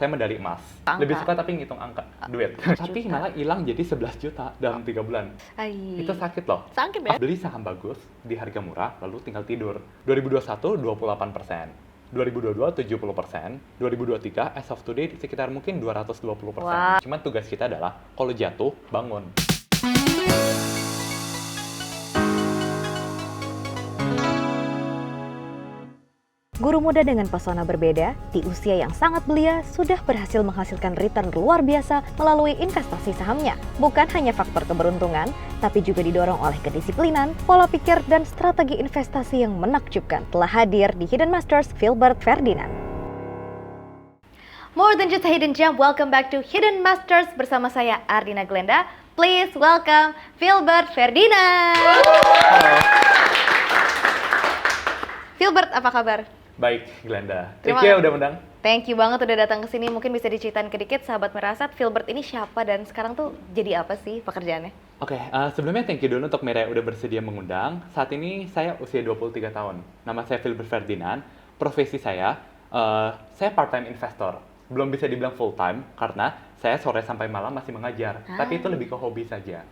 saya medali emas. Angka. Lebih suka tapi ngitung angka, duit. Tapi Juta. malah hilang jadi 11 juta dalam 3 bulan. Ai. Itu sakit loh. Sakit ya? Beli saham bagus di harga murah, lalu tinggal tidur. 2021 28%, 2022 70%, 2023 as of today sekitar mungkin 220%. Wah. Cuman tugas kita adalah kalau jatuh bangun. Guru muda dengan pesona berbeda, di usia yang sangat belia, sudah berhasil menghasilkan return luar biasa melalui investasi sahamnya. Bukan hanya faktor keberuntungan, tapi juga didorong oleh kedisiplinan, pola pikir, dan strategi investasi yang menakjubkan. Telah hadir di Hidden Masters, Philbert Ferdinand. More than just a hidden gem, welcome back to Hidden Masters bersama saya Ardina Glenda. Please welcome Philbert Ferdinand. Halo. Philbert, apa kabar? Baik, Glenda. Terima Thank you udah undang. Thank you banget udah datang ke sini. Mungkin bisa diceritain sedikit sahabat Merasat, Philbert ini siapa dan sekarang tuh jadi apa sih pekerjaannya? Oke, sebelumnya thank you dulu untuk Mirai udah bersedia mengundang. Saat ini saya usia 23 tahun. Nama saya Philbert Ferdinand. Profesi saya part-time investor. Belum bisa dibilang full-time karena saya sore sampai malam masih mengajar. Tapi itu lebih ke hobi saja.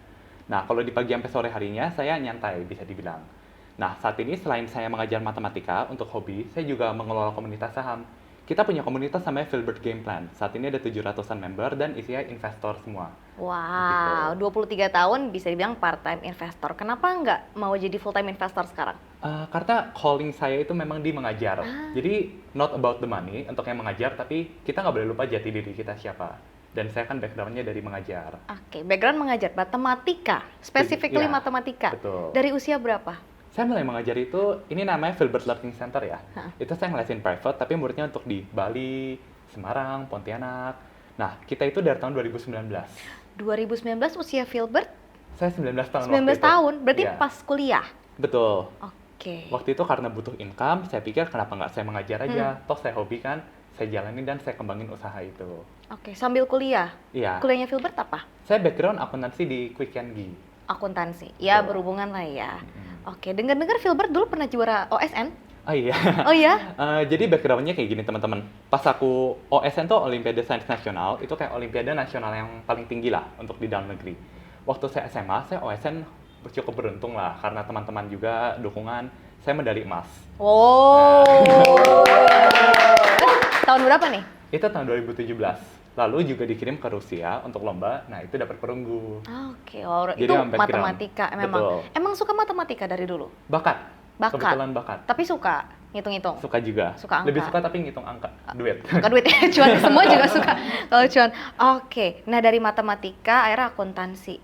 Nah, kalau di pagi sampai sore harinya saya nyantai bisa dibilang. Nah, saat ini selain saya mengajar matematika untuk hobi, saya juga mengelola komunitas saham. Kita punya komunitas namanya Philbert Game Plan. Saat ini ada 700-an member dan isinya investor semua. Wow, 23 tahun bisa dibilang part-time investor. Kenapa nggak mau jadi full-time investor sekarang? Karena calling saya itu memang di mengajar. Jadi, not about the money untuk yang mengajar, tapi kita nggak boleh lupa jati diri kita siapa. Dan saya kan background-nya dari mengajar. Oke, background mengajar matematika, specifically Iya, matematika. betul. Dari usia berapa? Saya mulai mengajar itu, ini namanya Philbert Learning Center ya. Itu saya ngelesin private, tapi muridnya untuk di Bali, Semarang, Pontianak. Nah, kita itu dari tahun 2019. 2019 usia Philbert? Saya 19 tahun 19 waktu itu. tahun, berarti Iya. pas kuliah? Betul. Oke. Waktu itu karena butuh income, saya pikir kenapa nggak saya mengajar aja. Toh saya hobi kan, saya jalanin dan saya kembangin usaha itu. Oke, sambil kuliah? Iya. Kuliahnya Philbert apa? Saya background akuntansi di Quick and Gi. Akuntansi, ya Betul. berhubungan lah ya. Oke, dengar-dengar Philbert dulu pernah juara OSN? Oh iya. Oh iya? Jadi background-nya kayak gini teman-teman. Pas aku OSN tuh Olimpiade Sains Nasional, itu kayak Olimpiade nasional yang paling tinggi lah untuk di dalam negeri. Waktu saya SMA, saya OSN cukup beruntung lah karena teman-teman juga dukungan. Saya medali emas. Oh. Tahun berapa nih? Itu tahun 2017. Lalu juga dikirim ke Rusia untuk lomba. Nah, itu dapat perunggu. Oke, Jadi itu yang background. matematika memang. Betul. Emang suka matematika dari dulu? Bakat. Bakat. Kebetulan bakat. Tapi suka ngitung-ngitung. Suka juga. Suka angka. Lebih suka tapi ngitung angka, duit. Suka duit ya, cuan semua juga suka. Kalau cuan. Oke, nah dari matematika akhirnya akuntansi.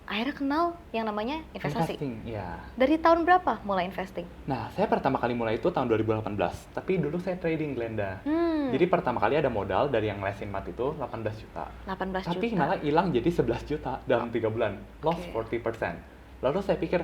Akhirnya kenal yang namanya investasi. Investing, ya. Dari tahun berapa mulai investing? Nah, saya pertama kali mulai itu tahun 2018. Tapi dulu saya trading, Glenda. Jadi pertama kali ada modal dari yang lesin mat itu 18 juta. 18 Tapi juta. malah hilang jadi 11 juta dalam 3 bulan. Lost 40%. Lalu saya pikir,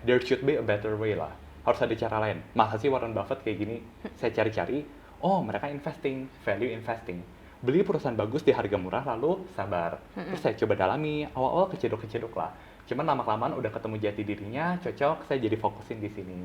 there should be a better way lah. Harus ada cara lain. Masa sih Warren Buffett kayak gini? Saya cari-cari, oh mereka investing, value investing. Beli perusahaan bagus di harga murah lalu sabar. Terus saya coba dalami, awal-awal kecedok-kecedok lah. Cuman lama-kelamaan udah ketemu jati dirinya, cocok, saya jadi fokusin di sini.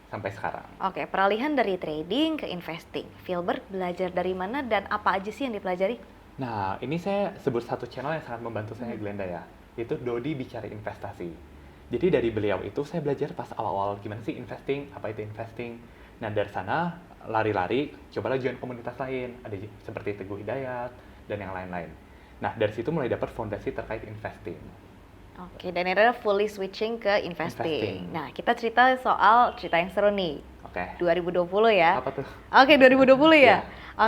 Sampai sekarang. Oke, peralihan dari trading ke investing. Philbert belajar dari mana dan apa aja sih yang dipelajari? Nah, ini saya sebut satu channel yang sangat membantu saya, Glenda ya. Itu Dodi Bicara Investasi. Jadi dari beliau itu saya belajar pas awal-awal gimana sih investing, apa itu investing. Nah, dari sana lari-lari, cobalah join komunitas lain. Ada seperti Teguh Hidayat dan yang lain-lain. Nah, dari situ mulai dapat fondasi terkait investing. Oke, dan akhirnya fully switching ke investing. Investing. Nah, kita cerita soal cerita yang seru nih. Oke. 2020 ya. Apa tuh? Oke, 2020 ya. Iya.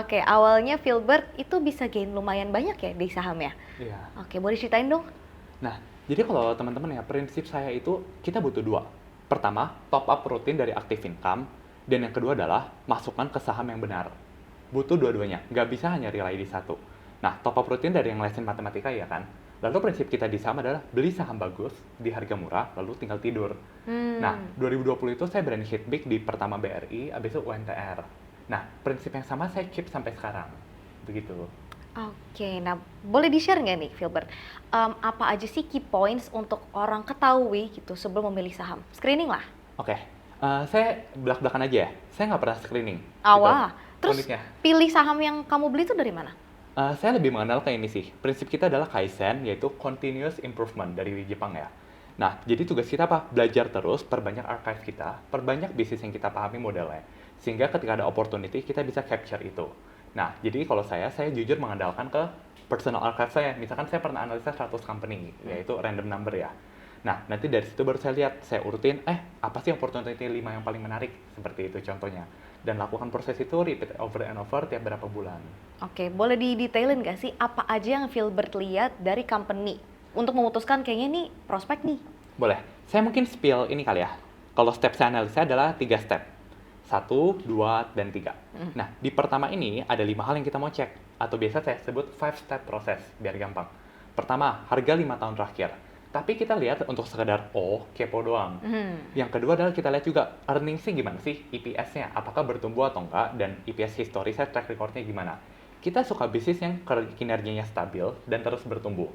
Oke, awalnya Philbert itu bisa gain lumayan banyak ya di sahamnya. Iya. Oke, boleh ceritain dong? Nah, jadi kalau teman-teman ya, prinsip saya itu kita butuh dua. Pertama, top up rutin dari active income. Dan yang kedua adalah masukkan ke saham yang benar. Butuh dua-duanya, nggak bisa hanya rely di satu. Nah, top up rutin dari yang lesin matematika ya kan. Lalu prinsip kita di saham adalah beli saham bagus di harga murah, lalu tinggal tidur. Nah, 2020 itu saya berani hit big di pertama BRI, habis itu UNTR. Nah, prinsip yang sama saya keep sampai sekarang. Begitu. Oke, nah boleh di-share nggak nih Philbert? Apa aja sih key points untuk orang ketahui gitu sebelum memilih saham? Screening lah. Oke, saya belak-belakan aja ya. Saya nggak pernah screening. Wah, Terus uniknya. pilih saham yang kamu beli itu dari mana? Saya lebih mengenal ke ini sih. Prinsip kita adalah Kaizen, yaitu continuous improvement dari Jepang ya. Nah, jadi tugas kita apa? Belajar terus, perbanyak archive kita, perbanyak bisnis yang kita pahami modelnya. Sehingga ketika ada opportunity, kita bisa capture itu. Nah, jadi kalau saya jujur mengandalkan ke personal archive saya. Misalkan saya pernah analisa 100 company, yaitu random number ya. Nah, nanti dari situ baru saya lihat, saya urutin, apa sih opportunity 5 yang paling menarik? Seperti itu contohnya. Dan lakukan proses itu repeat over and over tiap berapa bulan. Oke, boleh didetailin nggak sih apa aja yang Filbert lihat dari company untuk memutuskan kayaknya nih prospek nih? Boleh. Saya mungkin spill ini kali ya. Kalau step saya analisa adalah 3 step. 1, 2, dan 3. Nah, di pertama ini ada 5 hal yang kita mau cek. Atau biasa saya sebut 5 step process, biar gampang. Pertama, harga 5 tahun terakhir. Tapi kita lihat untuk sekedar, kepo doang. Yang kedua adalah kita lihat juga earnings-nya gimana sih, EPS-nya. Apakah bertumbuh atau enggak, dan EPS historisnya, track record-nya gimana. Kita suka bisnis yang kinerjanya stabil dan terus bertumbuh.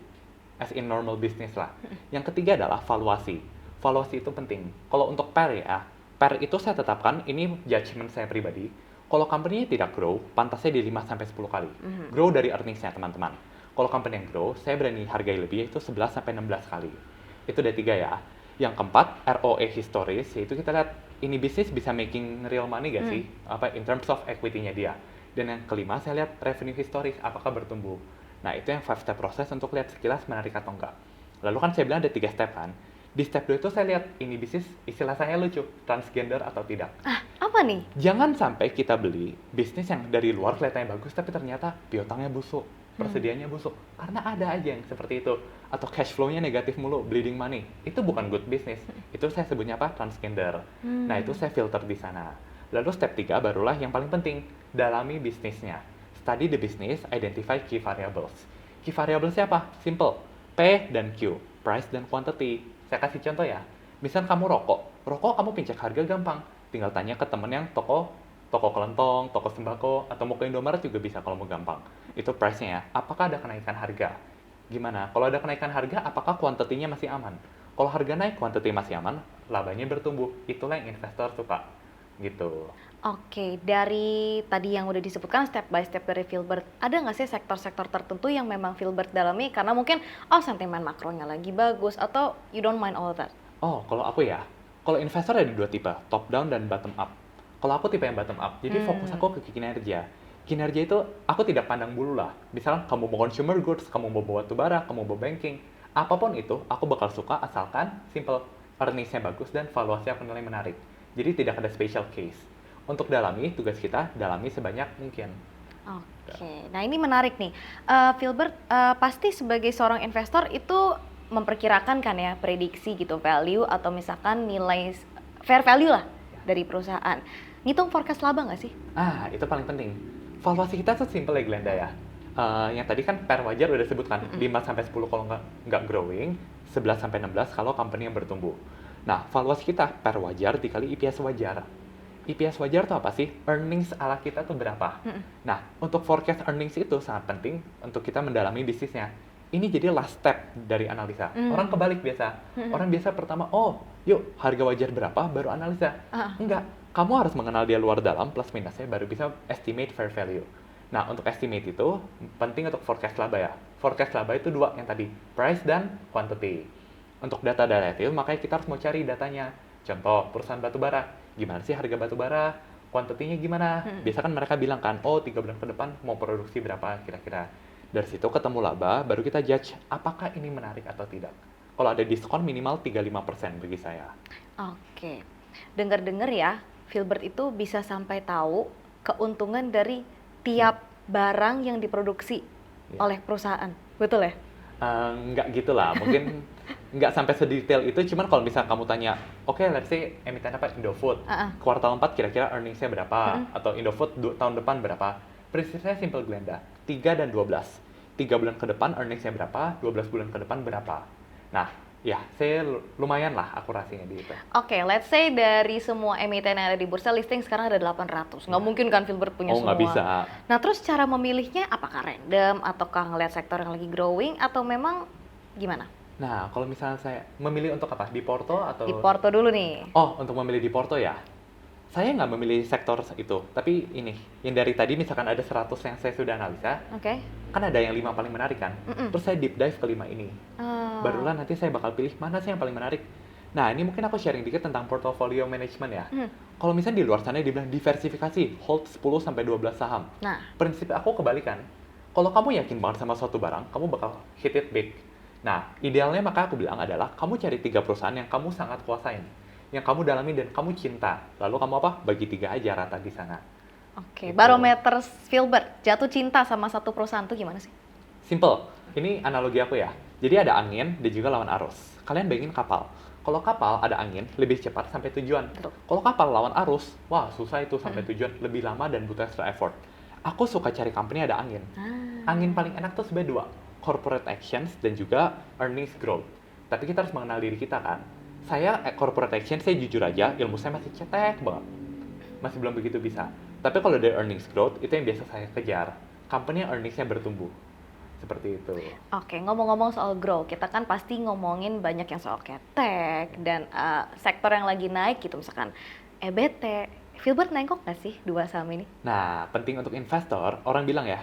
As in normal business lah. Yang ketiga adalah valuasi. Valuasi itu penting. Kalau untuk PER ya, PER itu saya tetapkan, ini judgement saya pribadi. Kalau company-nya tidak grow, pantasnya di 5-10 kali. Grow dari earnings-nya teman-teman. Kalau company yang grow, saya berani hargai lebih, yaitu 11-16 kali. Itu udah 3 ya. Yang keempat, ROE historis, yaitu kita lihat, ini bisnis bisa making real money gak sih? In terms of equity-nya dia. Dan yang kelima, saya lihat revenue historis, apakah bertumbuh. Nah, itu yang 5 step proses untuk lihat sekilas menarik atau enggak. Lalu kan saya bilang ada 3 step kan. Di step 2 itu saya lihat, ini bisnis istilah saya lucu, transgender atau tidak. Apa nih? Jangan sampai kita beli bisnis yang dari luar kelihatannya bagus, tapi ternyata piutangnya busuk, persediaannya busuk. Karena ada aja yang seperti itu. Atau cash flow-nya negatif mulu, bleeding money. Itu bukan good business. Itu saya sebutnya apa? Transgender. Nah, itu saya filter di sana. Lalu step 3 barulah yang paling penting, dalami bisnisnya. Study the business, identify key variables. Key variables apa? Simple. P dan Q, price dan quantity. Saya kasih contoh ya. Misal kamu rokok kamu pincek harga gampang. Tinggal tanya ke temen yang toko kelentong, toko sembako, atau mau ke Indomaret juga bisa kalau mau gampang. Itu price-nya ya. Apakah ada kenaikan harga? Gimana? Kalau ada kenaikan harga, apakah quantity-nya masih aman? Kalau harga naik, quantity masih aman, labanya bertumbuh. Itulah yang investor suka. Gitu. Oke, dari tadi yang udah disebutkan step by step dari Filbert, ada nggak sih sektor-sektor tertentu yang memang Filbert dalami karena mungkin sentimen makronya lagi bagus atau you don't mind all of that? Kalau aku ya, kalau investor ada 2 tipe, top down dan bottom up. Kalau aku tipe yang bottom up, jadi fokus aku ke kinerja. Kinerja itu aku tidak pandang bulu lah. Misalnya kamu mau consumer goods, kamu mau batu bara, kamu mau banking, apapun itu aku bakal suka asalkan simple, earnings-nya bagus dan valuasi aku nilai menarik. Jadi tidak ada special case. Untuk dalami, tugas kita dalami sebanyak mungkin. Oke, nah ini menarik nih. Filbert, pasti sebagai seorang investor itu memperkirakan kan ya prediksi gitu value atau misalkan nilai fair value lah dari perusahaan. Ngitung forecast laba nggak sih? Itu paling penting. Valuasi kita tuh simple ya Glenda ya. Yang tadi kan PER wajar udah sebutkan, 5-10 kalau nggak growing, 11-16 kalau company yang bertumbuh. Nah, valuasi kita PER wajar dikali EPS wajar. EPS wajar tuh apa sih? Earnings ala kita tuh berapa? Nah, untuk forecast earnings itu sangat penting untuk kita mendalami bisnisnya. Ini jadi last step dari analisa. Orang kebalik biasa. Orang biasa pertama, yuk harga wajar berapa baru analisa. Enggak, kamu harus mengenal dia luar dalam plus minusnya baru bisa estimate fair value. Nah, untuk estimate itu penting untuk forecast laba ya. Forecast laba itu 2 yang tadi, price dan quantity. Untuk data detail, makanya kita harus mau cari datanya. Contoh, perusahaan batu bara. Gimana sih harga batu bara? Quantity-nya gimana? Biasa kan mereka bilang kan, 3 bulan ke depan mau produksi berapa kira-kira. Dari situ ketemu laba, baru kita judge apakah ini menarik atau tidak. Kalau ada diskon minimal 35% bagi saya. Oke, dengar-dengar ya, Filbert itu bisa sampai tahu keuntungan dari tiap barang yang diproduksi oleh perusahaan, betul ya? Nggak gitu lah, mungkin nggak sampai sedetail itu, cuman kalau misalnya kamu tanya, let's say emiten apa, Indofood, kuartal 4 kira-kira earnings-nya berapa, atau Indofood tahun depan berapa, prinsipnya simple Glenda, 3 dan 12. 3 bulan ke depan earnings-nya berapa, 12 bulan ke depan berapa. Nah, ya, saya lumayan lah akurasinya di itu. Oke, let's say dari semua emiten yang ada di bursa listing sekarang ada 800. Nggak mungkin kan Filbert punya semua. Nggak bisa. Nah, terus cara memilihnya apakah random, ataukah ngeliat sektor yang lagi growing, atau memang gimana? Nah, kalau misalnya saya memilih untuk apa? Di Porto atau? Di Porto dulu nih. Untuk memilih di Porto ya. Saya nggak memilih sektor itu, tapi ini, yang dari tadi misalkan ada 100 yang saya sudah analisa, Oke. kan ada yang 5 paling menarik kan? Mm-mm. Terus saya deep dive ke 5 ini. Oh. Barulah nanti saya bakal pilih mana sih yang paling menarik. Nah, ini mungkin aku sharing dikit tentang portfolio management ya. Kalau misalnya di luar sana dibilang diversifikasi, hold 10-12 saham. Nah, Prinsip aku kebalikan. Kalau kamu yakin banget sama suatu barang, kamu bakal hit it big. Nah, idealnya maka aku bilang adalah kamu cari 3 perusahaan yang kamu sangat kuasain, yang kamu dalami dan kamu cinta. Lalu kamu apa? Bagi 3 aja rata di sana. oke. Gitu. Barometer Filbert, jatuh cinta sama satu perusahaan tuh gimana sih? Simple. Ini analogi aku ya. Jadi ada angin dan juga lawan arus. Kalian bayangin kapal. Kalau kapal ada angin, lebih cepat sampai tujuan. Betul. Kalau kapal lawan arus, wah susah itu sampai tujuan. Lebih lama dan butuh extra effort. Aku suka cari company ada angin. Angin paling enak tuh sebenarnya 2. Corporate actions dan juga earnings growth. Tapi kita harus mengenal diri kita kan. Saya corporate action, saya jujur aja, ilmu saya masih cetek banget. Masih belum begitu bisa. Tapi kalau dari earnings growth, itu yang biasa saya kejar. Company yang earningsnya bertumbuh. Seperti itu. Oke, ngomong-ngomong soal grow, kita kan pasti ngomongin banyak yang soal tech dan sektor yang lagi naik gitu, misalkan EBT. Filbert nengok nggak sih 2 saham ini? Nah, penting untuk investor, orang bilang ya,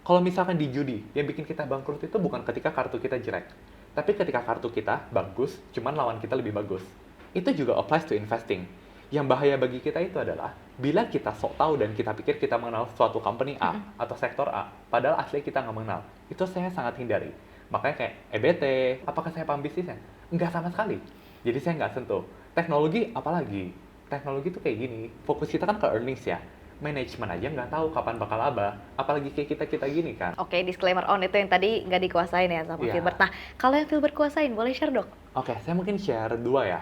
kalau misalkan di judi, yang bikin kita bangkrut itu bukan ketika kartu kita jelek, tapi ketika kartu kita bagus, cuman lawan kita lebih bagus. Itu juga applies to investing. Yang bahaya bagi kita itu adalah, bila kita sok tahu dan kita pikir kita mengenal suatu company A atau sektor A, padahal asli kita nggak mengenal. Itu saya sangat hindari. Makanya kayak EBT, apakah saya paham bisnisnya? Enggak sama sekali. Jadi saya nggak sentuh. Teknologi apalagi? Teknologi itu kayak gini, fokus kita kan ke earnings ya. Manajemen aja nggak tahu kapan bakal laba, apalagi kayak kita gini kan. Oke, disclaimer on itu yang tadi nggak dikuasain ya sama Iya. Filbert. Nah, kalau yang Filbert kuasain, boleh share dong? Oke, saya mungkin share 2 ya.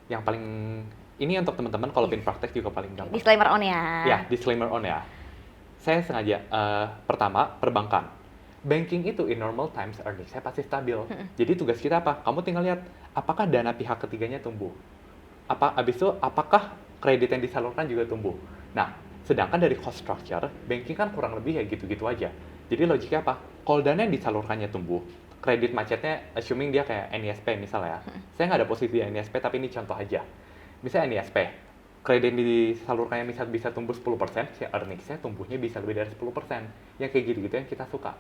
Yang paling, ini untuk teman-teman kalau pengen praktek juga paling gampang. Disclaimer on ya. Ya, disclaimer on ya. Saya sengaja, pertama, perbankan. Banking itu in normal times earnings saya pasti stabil. Jadi tugas kita apa? Kamu tinggal lihat, apakah dana pihak ketiganya tumbuh? Abis itu, apakah kredit yang disalurkan juga tumbuh? Nah, sedangkan dari cost structure, banking kan kurang lebih ya gitu-gitu aja. Jadi logiknya apa? Kalau dana yang disalurkannya tumbuh, kredit macetnya, assuming dia kayak NISP misalnya ya. Saya nggak ada posisi di NISP, tapi ini contoh aja. Misalnya NISP, kredit yang disalurkannya bisa tumbuh 10%, si earnings-nya tumbuhnya bisa lebih dari 10%. Yang kayak gitu-gitu yang kita suka.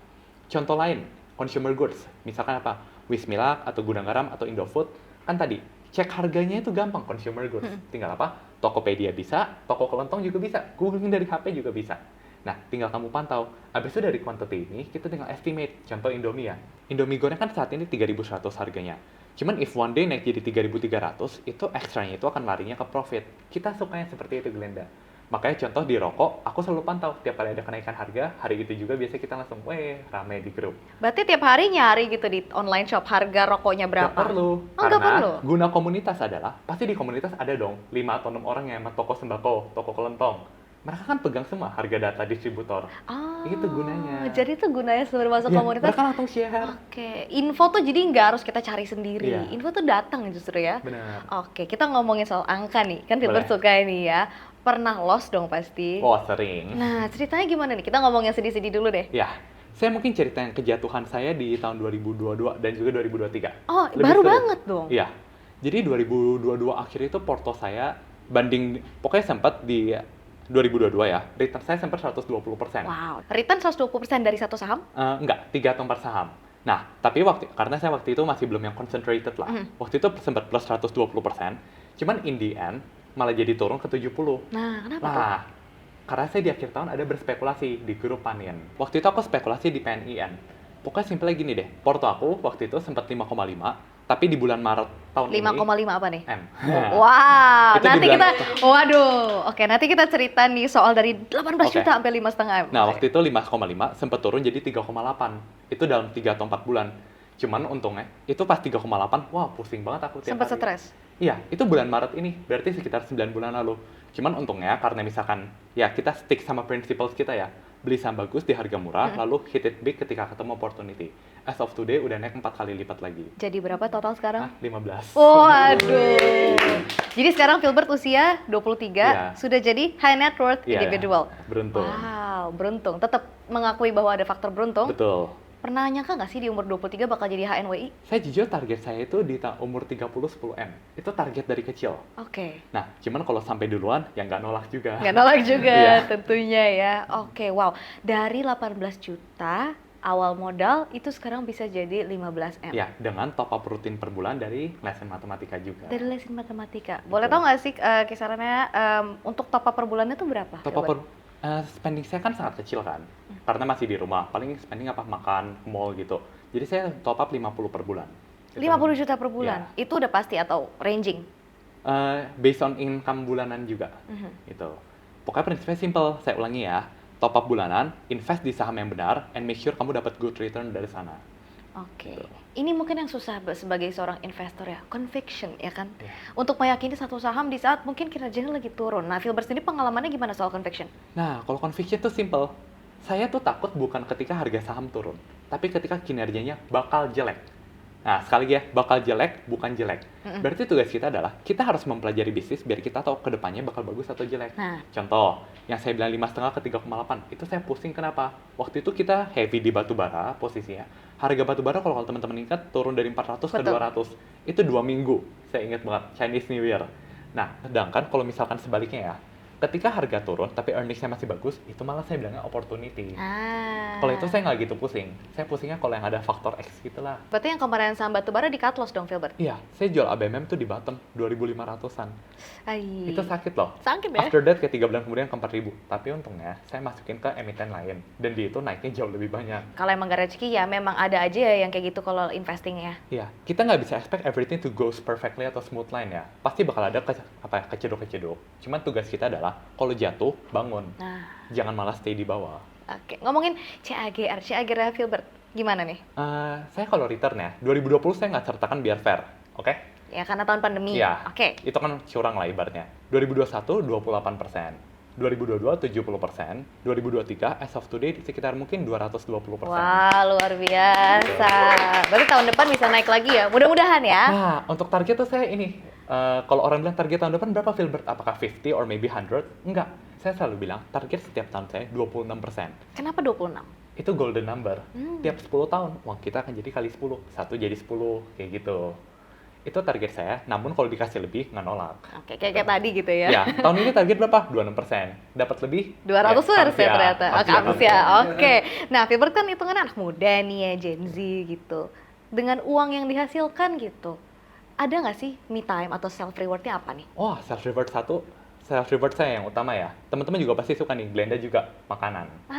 Contoh lain, consumer goods. Misalkan apa? Wismilak, atau Gudang Garam, atau Indofood. Kan tadi, cek harganya itu gampang, consumer goods. Tinggal apa? Tokopedia bisa, toko kelontong juga bisa, googling dari HP juga bisa. Nah, tinggal kamu pantau. Habis itu dari quantity ini, kita tinggal estimate. Contoh Indomie ya. Indomie goreng kan saat ini 3.100 harganya. Cuman if one day naik jadi 3.300, itu ekstranya itu akan larinya ke profit. Kita sukanya seperti itu, Glenda. Makanya contoh di rokok, aku selalu pantau. Tiap kali ada kenaikan harga, hari itu juga biasa kita langsung, rame di grup. Berarti tiap hari nyari gitu di online shop harga rokoknya berapa? Nggak perlu. Oh, nggak Karena perlu? guna komunitas adalah, pasti di komunitas ada dong 5 atau 6 orang yang emang toko sembako, toko kelontong. Mereka kan pegang semua harga data distributor. Oh, Itu gunanya. jadi itu gunanya sebelum masuk Ya, komunitas. mereka langsung share. Oke, info tuh jadi nggak harus kita cari sendiri. Iya. Info tuh datang justru ya. Benar. Oke, kita ngomongin soal angka nih. Kan Filbert Boleh. suka ini ya. Pernah loss dong pasti. Oh, sering. Nah, ceritanya gimana nih? Kita ngomong yang sedih-sedih dulu deh. Ya, saya mungkin cerita yang kejatuhan saya di tahun 2022 dan juga 2023. Oh, Lebih baru seru. banget dong. Iya. Jadi 2022 akhir itu porto saya banding, pokoknya sempat di 2022 ya, return saya sempat 120%. Wow, return 120% dari satu saham? Enggak, 3 atau 4 saham. Nah, tapi karena saya waktu itu masih belum yang concentrated lah. Waktu itu sempat plus 120%. Cuman in the end, malah jadi turun ke 70. Nah, kenapa tuh? Nah, karena saya di akhir tahun ada berspekulasi di grup Panin. Waktu itu aku spekulasi di PNIN. Pokoknya simpelnya gini deh, porto aku waktu itu sempat 5,5, tapi di bulan Maret tahun 5,5 apa nih? M. Wow, Itu nanti kita, dibilang- waduh, oke nanti kita cerita nih soal dari 18 Oke. juta sampai 5,5 M. Nah, Oke. waktu itu 5,5 sempat turun jadi 3,8. Itu dalam 3 atau 4 bulan. Cuman untungnya, itu pas 3,8, wah pusing banget aku tiap Sempat hari. stres. Iya, itu bulan Maret ini, berarti sekitar 9 bulan lalu. Cuman untungnya karena misalkan, ya kita stick sama principles kita ya, beli saham bagus di harga murah, lalu hit it big ketika ketemu opportunity. As of today udah naik 4 kali lipat lagi. Jadi berapa total sekarang? 15. Waduh. Jadi sekarang Filbert usia 23, Iya. sudah jadi high net worth Iya, individual. beruntung. Wow, beruntung. Tetap mengakui bahwa ada faktor beruntung. Betul. Pernah nyangka nggak sih di umur 23 bakal jadi HNWI? Saya jujur target saya itu di umur 30 10M. Itu target dari kecil. Oke. Nah, cuman kalau sampai duluan ya nggak nolak juga. Nggak nolak juga Iya. tentunya ya. Oke, wow. Dari 18 juta awal modal itu sekarang bisa jadi 15M. Ya, dengan top up rutin per bulan dari lesson matematika juga. Dari lesson matematika. Boleh tahu nggak sih kisarannya untuk top up per bulannya tuh berapa? Top up spending saya kan sangat kecil kan. Karena masih di rumah. Paling spending apa makan, mall gitu. Jadi saya top up 50 per bulan. 50 juta per bulan. Ya. Itu udah pasti atau ranging? Based on income bulanan juga. Gitu. Pokoknya prinsipnya simple. Saya ulangi ya. Top up bulanan, invest di saham yang benar, and make sure kamu dapat good return dari sana. Oke. Gitu. Ini mungkin yang susah sebagai seorang investor ya, conviction ya kan? Iya. Untuk meyakini satu saham di saat mungkin kinerjanya lagi turun. Nah, Filbert sendiri pengalamannya gimana soal conviction? Nah, kalau conviction itu simple. Saya tuh takut bukan ketika harga saham turun, tapi ketika kinerjanya bakal jelek. Nah, sekali lagi ya, bakal jelek, bukan jelek. Berarti tugas kita adalah, kita harus mempelajari bisnis biar kita tahu ke depannya bakal bagus atau jelek. Nah. Contoh, yang saya bilang 5,5 ke 3,8, itu saya pusing kenapa? Waktu itu kita heavy di batu bara posisinya. Harga batu bara kalau teman-teman ingat turun dari 400 ke 200. Itu 2 minggu, saya ingat banget, Chinese New Year. Nah, sedangkan kalau misalkan sebaliknya ya, ketika harga turun tapi earnings-nya masih bagus, itu malah saya bilangnya opportunity. Kalau itu saya nggak gitu pusing. Saya pusingnya kalau yang ada faktor X gitu lah. Berarti yang kemarin saham batubara di cut loss dong, Filbert? Iya, saya jual ABMM tuh di bottom 2.500-an. Itu sakit loh. Sakit ya? After that kayak 3 bulan kemudian ke 4.000. Tapi untungnya saya masukin ke emiten lain. Dan di itu naiknya jauh lebih banyak. Kalau emang gak rezeki ya memang ada aja ya yang kayak gitu kalau investing ya. Iya, kita nggak bisa expect everything to go perfectly atau smooth line ya. Pasti bakal ada kecedok-kecedok. Cuman tugas kita adalah kalau jatuh, bangun. Nah, Jangan malah stay di bawah. oke. Ngomongin CAGR Filbert, gimana nih? Saya kalau return ya, 2020 saya nggak sertakan biar fair, oke? Ya karena tahun pandemi. Iya, Oke. itu kan curang lah ibaratnya. 2021, 28%. 2022, 70%. 2023, as of today, sekitar mungkin 220%. Wah, luar biasa. Berarti tahun depan bisa naik lagi ya? Mudah-mudahan ya. Nah, untuk target tuh saya ini, kalau orang bilang target tahun depan berapa, Filbert? Apakah 50 or maybe 100? Enggak. Saya selalu bilang, target setiap tahun saya 26%. Kenapa 26? Itu golden number. Tiap 10 tahun, uang kita akan jadi kali 10. 1 jadi 10, kayak gitu. Itu target saya, namun kalau dikasih lebih, nggak nolak. Oke, kayak tadi gitu ya. Ya, tahun ini target berapa? 26%. Dapat lebih? 200 harus ya ternyata. Oke, harus ya. Oke. Nah, Filbert kan hitungannya anak muda nih ya, Gen Z gitu. Dengan uang yang dihasilkan gitu, ada nggak sih me time atau self rewardnya apa nih? Wah, self reward saya yang utama ya. Teman-teman juga pasti suka nih, Glenda juga makanan.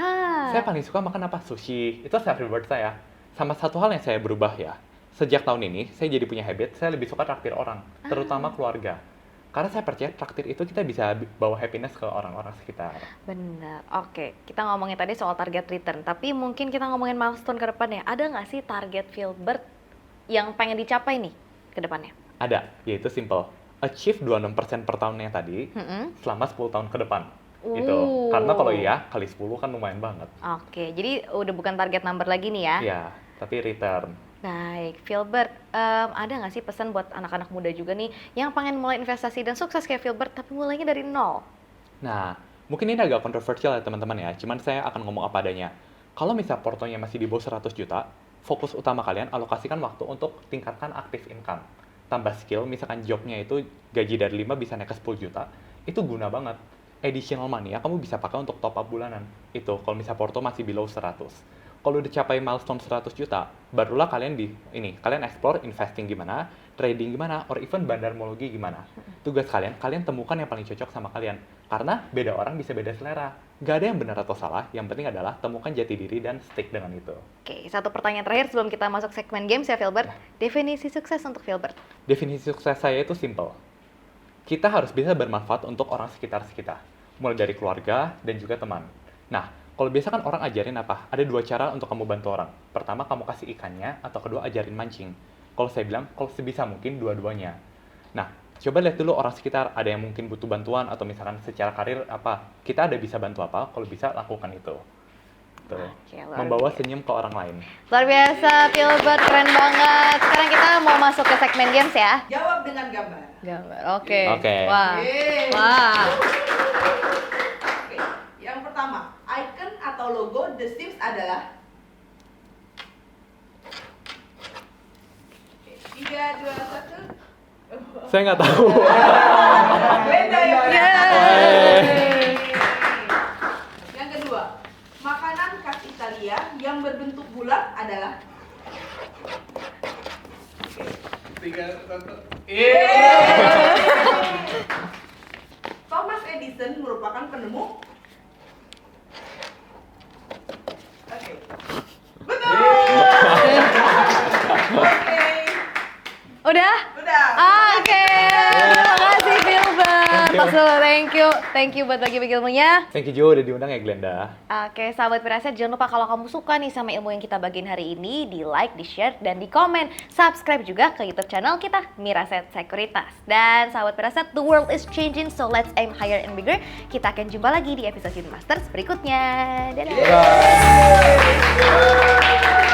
Saya paling suka makan apa? Sushi. Itu self reward saya. Sama satu hal yang saya berubah ya. Sejak tahun ini, saya jadi punya habit, saya lebih suka traktir orang, terutama keluarga. Karena saya percaya traktir itu kita bisa bawa happiness ke orang-orang sekitar. Benar. Oke, kita ngomongin tadi soal target return, tapi mungkin kita ngomongin milestone ke depannya. Ada nggak sih target Filbert yang pengen dicapai nih ke depannya? Ada, yaitu simple. Achieve 26% per tahunnya tadi, selama 10 tahun ke depan. Gitu. Karena kalau iya, kali 10 kan lumayan banget. Oke, jadi udah bukan target number lagi nih ya? Iya, tapi return. Baik, Filbert, ada nggak sih pesan buat anak-anak muda juga nih yang pengen mulai investasi dan sukses kayak Filbert tapi mulainya dari nol? Nah, mungkin ini agak kontroversial ya teman-teman ya, cuman saya akan ngomong apa adanya. Kalau misal portonya masih di bawah 100 juta, fokus utama kalian alokasikan waktu untuk tingkatkan active income. Tambah skill, misalkan jobnya itu gaji dari 5 bisa naik ke 10 juta, itu guna banget. Additional money ya, kamu bisa pakai untuk top up bulanan. Itu kalau misal porto masih below 100. Kalau udah capai milestone 100 juta, barulah kalian kalian explore investing gimana, trading gimana, or even bandarmologi gimana. Tugas kalian temukan yang paling cocok sama kalian. Karena beda orang bisa beda selera. Gak ada yang benar atau salah, yang penting adalah temukan jati diri dan stick dengan itu. Oke, satu pertanyaan terakhir sebelum kita masuk segmen games ya Filbert. Definisi sukses untuk Filbert? Definisi sukses saya itu simple. Kita harus bisa bermanfaat untuk orang sekitar kita. Mulai dari keluarga dan juga teman. Nah, kalau biasa kan orang ajarin apa? Ada 2 cara untuk kamu bantu orang. Pertama, kamu kasih ikannya, atau kedua, ajarin mancing. Kalau saya bilang, kalau sebisa mungkin dua-duanya. Nah, coba lihat dulu orang sekitar, ada yang mungkin butuh bantuan, atau misalkan secara karir apa, kita ada bisa bantu apa, kalau bisa lakukan itu. Tuh. Membawa senyum ke orang lain. Luar biasa, Filbert, keren banget. Sekarang kita mau masuk ke segmen games ya. Jawab dengan gambar. Oke. Wah. Oke, yang pertama, icon atau logo The Sims adalah 3, 2, 1. Saya nggak tahu. Beda ya. Yeay. Yang kedua, makanan khas Italia yang berbentuk bulat adalah 3, 1. Thomas Edison merupakan penemu. Oke. Betul. Oke. Udah? Udah. Oke, terima kasih Filbert. Thank you buat bagi-bagi ilmunya. Thank you Jo udah diundang ya Glenda. Oke, sahabat Firasat, jangan lupa kalau kamu suka nih sama ilmu yang kita bagiin hari ini, di like, di share, dan di komen. Subscribe juga ke YouTube channel kita, Miraset Sekuritas. Dan sahabat Firasat, the world is changing, so let's aim higher and bigger. Kita akan jumpa lagi di episode Masters berikutnya. Dadah. Bye.